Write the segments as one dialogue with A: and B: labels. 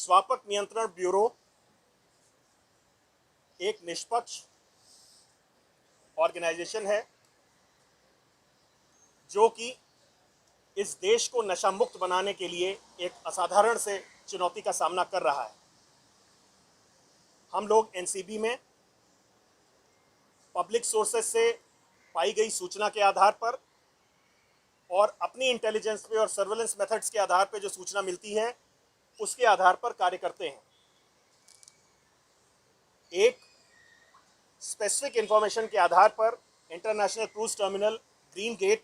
A: स्वापक नियंत्रण ब्यूरो एक निष्पक्ष ऑर्गेनाइजेशन है जो कि इस देश को नशा मुक्त बनाने के लिए एक असाधारण से चुनौती का सामना कर रहा है। हम लोग एनसीबी में पब्लिक सोर्सेस से पाई गई सूचना के आधार पर और अपनी इंटेलिजेंस पे और सर्वेलेंस मेथड्स के आधार पे जो सूचना मिलती है उसके आधार पर कार्य करते हैं। एक स्पेसिफिक इंफॉर्मेशन के आधार पर international cruise terminal green gate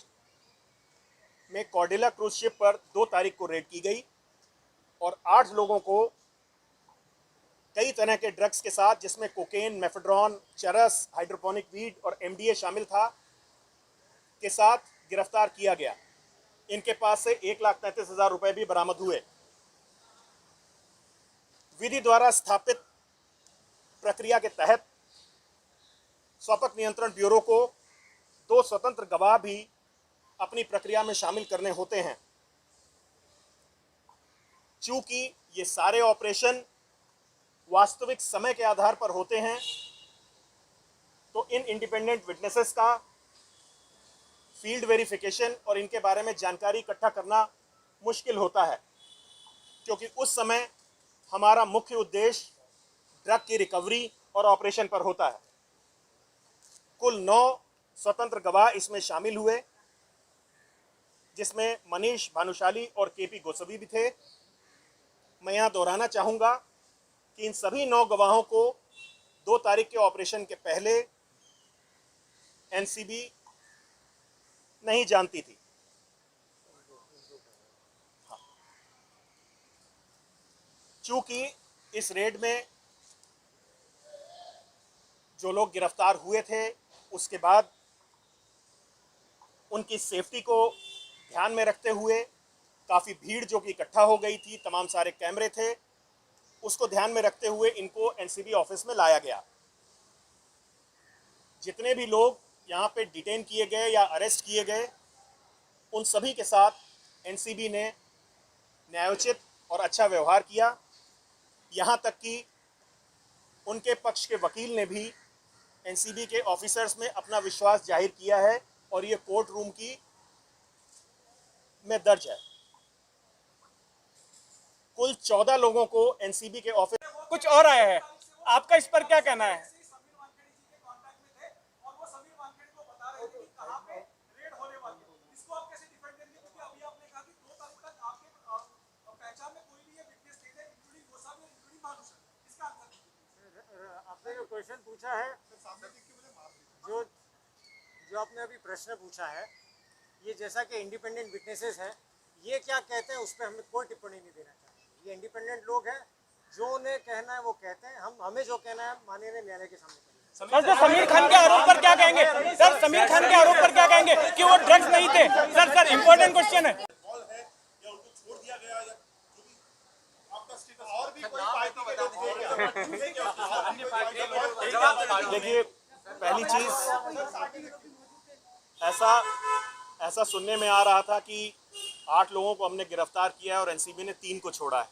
A: में कॉर्डेला क्रूज शिप पर 2 तारीख को रेड की गई और 8 लोगों को कई तरह के ड्रग्स के साथ, जिसमें कोकेन, मेफेड्रॉन, चरस, हाइड्रोपोनिक वीड और एमडीए शामिल था, के साथ गिरफ्तार किया गया। इनके पास से 1,33,000 रुपए भी बरामद हुए। विधि द्वारा स्थापित प्रक्रिया के तहत स्वापक नियंत्रण ब्यूरो को 2 स्वतंत्र गवाह भी अपनी प्रक्रिया में शामिल करने होते हैं। चूंकि ये सारे ऑपरेशन वास्तविक समय के आधार पर होते हैं, तो इन इंडिपेंडेंट विटनेसेस का फील्ड वेरिफिकेशन और इनके बारे में जानकारी इकट्ठा करना मुश्किल होता है, क्योंकि उस समय हमारा मुख्य उद्देश्य ड्रग की रिकवरी और ऑपरेशन पर होता है। कुल 9 स्वतंत्र गवाह इसमें शामिल हुए, जिसमें मनीष भानुशाली और केपी गोस्वामी भी थे। मैं यहाँ दोहराना चाहूँगा कि इन सभी 9 गवाहों को 2 तारीख के ऑपरेशन के पहले एनसीबी नहीं जानती थी। चूंकि इस रेड में जो लोग गिरफ्तार हुए थे, उसके बाद उनकी सेफ्टी को ध्यान में रखते हुए काफ़ी भीड़ जो कि इकट्ठा हो गई थी, तमाम सारे कैमरे थे, उसको ध्यान में रखते हुए इनको एनसीबी ऑफिस में लाया गया। जितने भी लोग यहाँ पे डिटेन किए गए या अरेस्ट किए गए, उन सभी के साथ एनसीबी ने न्यायोचित और अच्छा व्यवहार किया। यहाँ तक कि उनके पक्ष के वकील ने भी एनसीबी के ऑफिसर्स में अपना विश्वास जाहिर किया है और ये कोर्ट रूम की में दर्ज है। कुल 14 लोगों को एनसीबी के ऑफिस
B: कुछ और आया है, आपका इस पर क्या कहना है?
C: आपने जो क्वेश्चन पूछा है, जो आपने अभी प्रश्न पूछा है, ये जैसा कि इंडिपेंडेंट विटनेसेस हैं, ये क्या कहते हैं उस पर हमें कोई टिप्पणी नहीं देना चाहिए। ये इंडिपेंडेंट लोग हैं, जो उन्हें कहना है वो कहते हैं। हमें जो कहना है माननीय न्यायालय के सामने करेंगे।
B: सर, समीर खान के आरोप पर क्या कहेंगे? सर, समीर खान के आरोप पर क्या कहेंगे कि वो ड्रग्स नहीं थे? सर इम्पोर्टेंट क्वेश्चन है।
A: देखिए, पहली चीज ऐसा सुनने में आ रहा था कि 8 लोगों को हमने गिरफ्तार किया है और एनसीबी ने 3 को छोड़ा है,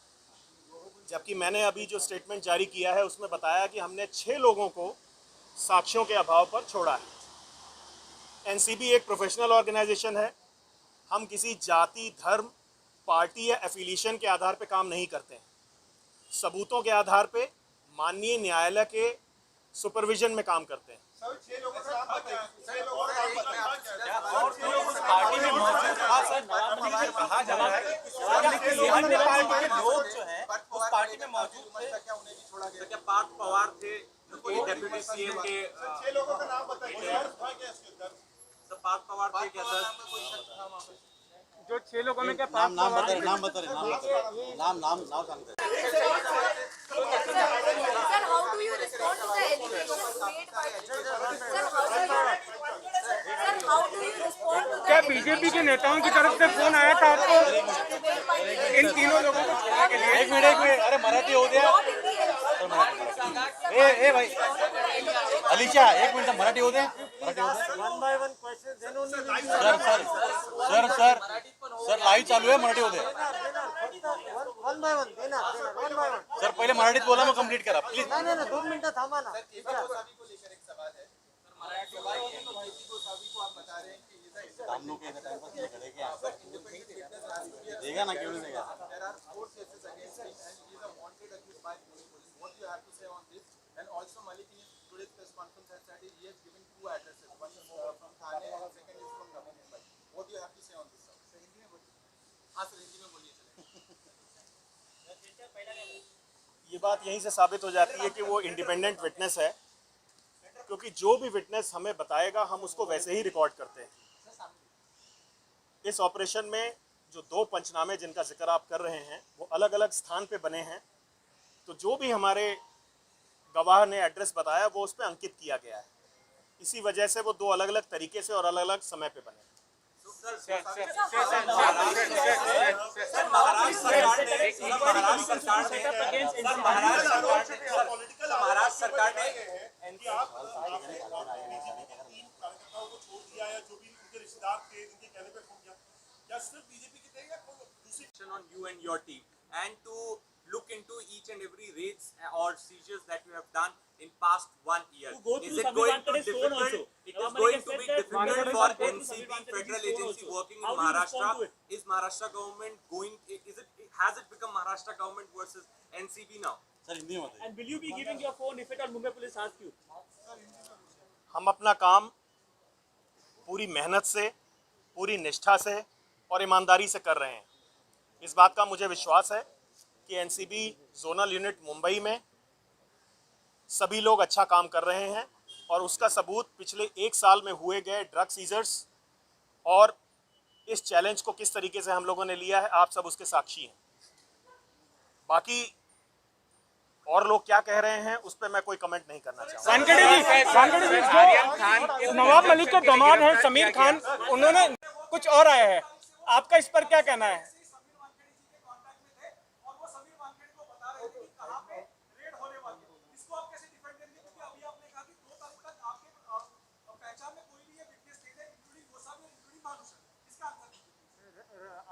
A: जबकि मैंने अभी जो स्टेटमेंट जारी किया है उसमें बताया कि हमने 6 लोगों को साक्ष्यों के अभाव पर छोड़ा है। एनसीबी एक प्रोफेशनल ऑर्गेनाइजेशन है। हम किसी जाति, धर्म, पार्टी या एफिलिएशन के आधार पर काम नहीं करते हैं। सबूतों के आधार पे माननीय न्यायालय के सुपरविजन में काम करते हैं।
D: पार्टी में मौजूद थे, क्या पार्थ पवार थे, डेप्यूटी सीएम के 6 लोगों का नाम बताइए। सर, पार्थ पवार थे क्या सर?
B: जो 6 लोगों में क्या
E: नाम बता रहे नाम सांगते।
F: Sir, how do you respond to the allegations made by
B: क्या बीजेपी के नेताओं की तरफ से फोन आया था आपको इन तीनों लोगों को छोड़ने के लिए?
E: एक मिनट, अरे मराठी हो गया। ए भाई अलीशा, एक मिनट मराठी हो दे।
C: One by one question
E: sir live चालू आहे, मराठी हो दे।
C: वन बाय वन देना वन बाय वन.
E: सर पहिले मराठीत बोला मग कंप्लीट करा प्लीज.
C: नाही 2 मिनिटं थांबा ना.
E: हम लोग के टाइम पर नहीं खड़े क्या देगा ना क्यों नहीं देगा.
D: And also Malik in today's press conference has said he has given 2 addresses. One is from Thane and second is from Navi Mumbai. What do you have to say on this, sir? Sir, Hindi में बोलिए. हाँ sir Hindi में बोलिए चलेगा.
A: ये बात यहीं से साबित हो जाती है कि वो इंडिपेंडेंट विटनेस है, क्योंकि जो भी विटनेस हमें बताएगा हम उसको वैसे ही रिकॉर्ड करते हैं. इस ऑपरेशन में जो 2 पंचनामे जिनका जिक्र आप कर रहे हैं वो अलग अलग स्थान पे बने हैं, तो जो भी हमारे गवाह ने एड्रेस बताया वो उस पर अंकित किया गया है. इसी वजह से वो 2 अलग अलग तरीके से और अलग अलग समय पे बने.
D: महाराष्ट्र सरकार ने on you and your team and to look into each and every raids or seizures that you have done in past 1 year. Is it going to difficult? It is going to be difficult for NCB federal agency working in Maharashtra. Is Maharashtra government going? Has it become Maharashtra government versus NCB now?
E: Sir Hindi में बताइए.
B: And will you be giving your phone if at all Mumbai police ask you?
A: हम अपना काम पूरी मेहनत से, पूरी निष्ठा से और ईमानदारी से कर रहे हैं. इस बात का मुझे विश्वास है कि एनसीबी जोनल यूनिट मुंबई में सभी लोग अच्छा काम कर रहे हैं और उसका सबूत पिछले 1 साल में हुए गए ड्रग सीजर्स और इस चैलेंज को किस तरीके से हम लोगों ने लिया है, आप सब उसके साक्षी हैं. बाकी और लोग क्या कह रहे हैं उस पर मैं कोई कमेंट नहीं करना चाहूँगा.
B: नवाब मलिक के दामाद हैं समीर खान, उन्होंने कुछ और आया है, आपका इस पर क्या कहना है?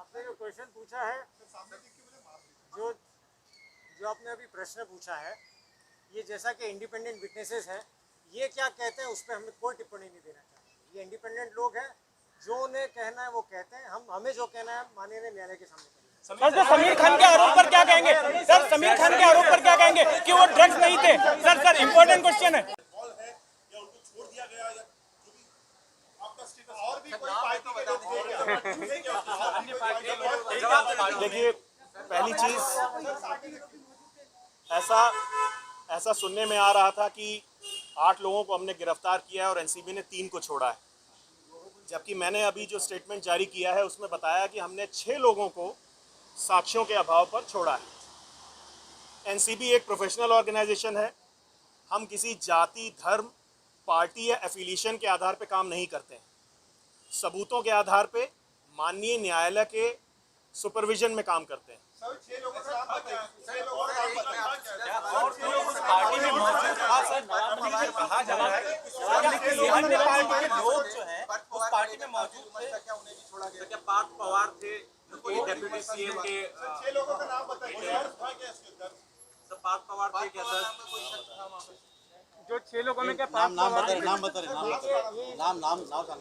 C: आपने जो क्वेश्चन पूछा है, जो आपने अभी प्रश्न पूछा है, ये जैसा कि इंडिपेंडेंट विटनेसेस हैं, ये क्या कहते हैं उस पर हमें कोई टिप्पणी नहीं देना चाहिए. ये इंडिपेंडेंट लोग हैं, जो उन्हें कहना है वो कहते हैं. हमें जो कहना है माननीय न्यायालय के सामने करेंगे.
B: सर समीर खान के आरोप पर क्या कहेंगे? सर समीर खान के आरोप पर क्या कहेंगे कि वो ड्रग्स नहीं थे? सर इम्पोर्टेंट क्वेश्चन है.
A: देखिए, पहली चीज ऐसा सुनने में आ रहा था कि 8 लोगों को हमने गिरफ्तार किया है और एनसीबी ने 3 को छोड़ा है, जबकि मैंने अभी जो स्टेटमेंट जारी किया है उसमें बताया कि हमने 6 लोगों को साक्ष्यों के अभाव पर छोड़ा है. एनसीबी एक प्रोफेशनल ऑर्गेनाइजेशन है. हम किसी जाति, धर्म, पार्टी या एफिलिएशन के आधार पर काम नहीं करते हैं. सबूतों के आधार पे माननीय न्यायालय के सुपरविजन में काम करते हैं.
E: पार्टी में मौजूद था सर, कहा जा रहा है अन्य पार्टी के लोग जो हैं उस पार्टी में मौजूद थे.
D: क्या उन्हें भी छोड़ा गया? क्या पार्थ पवार थे डेप्यूटी सीएम के? 6 लोगों का नाम बताइए. सर पार्थ पवार थे क्या सर?
B: जो 6 लोगों में क्या
E: नाम बता रहे नाम सांगते